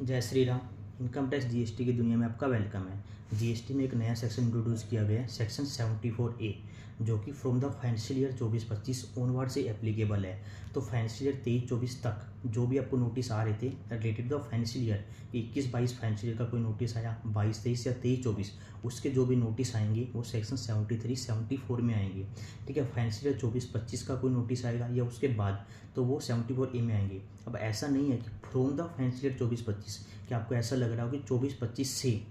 जय Shri Ram. Income tax GST की दुनिया में आपका वेलकम है। जीएसटी में एक नया सेक्शन इंट्रोड्यूस किया गया है, सेक्शन 74A, जो कि from the financial year 24-25 onward से एप्लीकेबल है। तो फाइनेंशियल ईयर 23-24 तक जो भी आपको नोटिस आ रहे थे related the financial year 21-22 financial year का कोई नोटिस आया, 22-23 या 23-24, उसके जो भी नोटिस आएंगे वो सेक्शन 73-74 में आएंगे। ठीक है, फाइनेंशियल ईयर 24-25 का कोई नोटिस आएगा या उसके बाद तो वो 74A में आएंगे। अब ऐसा नहीं है कि फ्रॉम द फाइनेंशियल ईयर 24-25 कि आपको ऐसा लग रहा हो कि 24-25 से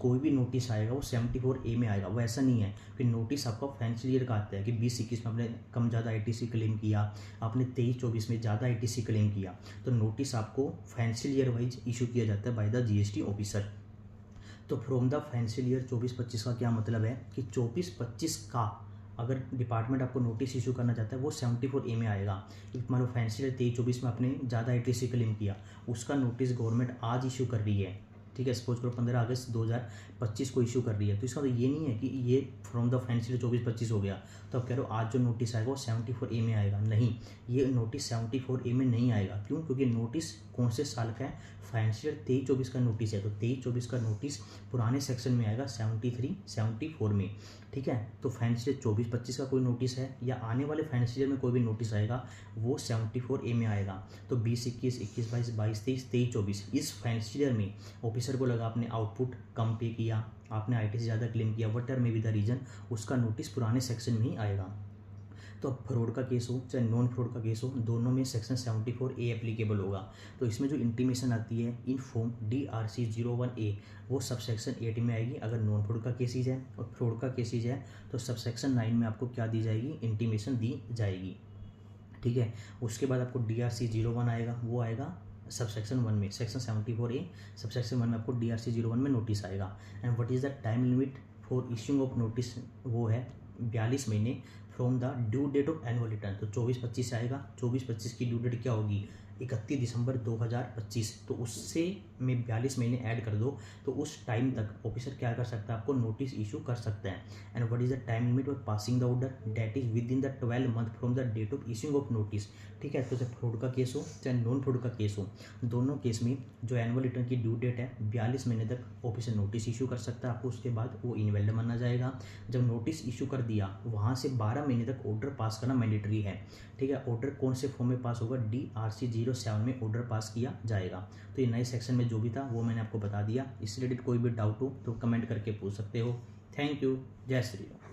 कोई भी नोटिस आएगा वो 74A में आएगा, वो ऐसा नहीं है। फिर नोटिस आपका फाइनेंशियल ईयर का आता है कि 20-21 में आपने कम ज़्यादा आईटीसी क्लेम किया, आपने 23-24 में ज़्यादा आईटीसी क्लेम किया, तो नोटिस आपको फाइनेंशियल ईयर वाइज इशू किया जाता है बाय द जीएसटी ऑफिसर। तो फ्रॉम द फाइनेंशियल ईयर 24-25 का क्या मतलब है कि 24-25 का अगर डिपार्टमेंट आपको नोटिस इशू करना चाहता है वो 74A में आएगा। मान लो फाइनेंशियल ईयर 23-24 में आपने ज़्यादा आईटीसी क्लेम किया, उसका नोटिस गवर्नमेंट आज इशू कर रही है। ठीक है, सपोज करो 15 अगस्त 2025 को इशू कर रही है, तो इसका तो ये नहीं है कि ये फ्रॉम द फाइनेंशियल 24-25 हो गया तो आप कह रहे हो आज जो नोटिस आएगा वो 74A में आएगा। नहीं, ये नोटिस 74A में नहीं आएगा। क्यों? क्योंकि नोटिस कौन से साल का है? फाइनेंशियल 23-24 का नोटिस है, तो 23-24 का नोटिस पुराने सेक्शन में आएगा 73-74 में। ठीक है, तो फाइनेंशियल 24-25 का कोई नोटिस है या आने वाले फाइनेंशियल में कोई भी नोटिस आएगा वो 74A में आएगा। तो 20-21, 21-22, 22-23, 23-24 इस फाइनेंशियल ईयर में ऑफिसर को लगा आपने आउटपुट कम पे किया, आपने आईटी से ज़्यादा क्लेम किया, वट में भी द रीजन, उसका नोटिस पुराने सेक्शन में ही आएगा। तो अब फ्रॉड का केस हो चाहे नॉन फ्रॉड का केस हो, दोनों में सेक्शन 74A एप्लीकेबल होगा। तो इसमें जो इंटीमेशन आती है इन फॉर्म DRC 01A वो सब सेक्शन 8 में आएगी अगर नॉन फ्रॉड का केसेज है, और फ्रॉड का केसेज है तो सब सेक्शन 9 में आपको क्या दी जाएगी? इंटीमेशन दी जाएगी। ठीक है, उसके बाद आपको DRC 01 आएगा, वो आएगा सब सेक्शन 1 में, सेक्शन 74A सब सेक्शन 1 में आपको DRC 01 में नोटिस आएगा। And what is the time limit for issuing of notice? वो है 42 महीने from the due date of annual return. तो 24-25 से आएगा, 24-25 की ड्यू डेट क्या होगी? 31 दिसंबर 2025। तो उससे में 42 महीने ऐड कर दो, तो उस टाइम तक ऑफिसर क्या कर सकता है? आपको नोटिस इशू कर सकते हैं। And what is the time limit for passing the order? That is within the 12 month from the date of issuing of notice. ठीक है, तो चाहे फ्रॉड का केस हो चाहे नॉन फ्रॉड का केस हो, दोनों केस में जो एनुअल रिटर्न की ड्यू डेट है 42 महीने तक ऑफिसर नोटिस इशू कर सकता है आपको, उसके बाद वो इनवैलिड माना जाएगा। जब नोटिस इशू कर दिया वहाँ से 12 महीने तक ऑर्डर पास करना मैंडेटरी है। ठीक है, ऑर्डर कौन से फॉर्म में पास होगा? DRC 07 में ऑर्डर पास किया जाएगा। तो ये नए सेक्शन में जो भी था वो मैंने आपको बता दिया। इससे रिलेटेड कोई भी डाउट हो तो कमेंट करके पूछ सकते हो। Thank you. जय श्री राम।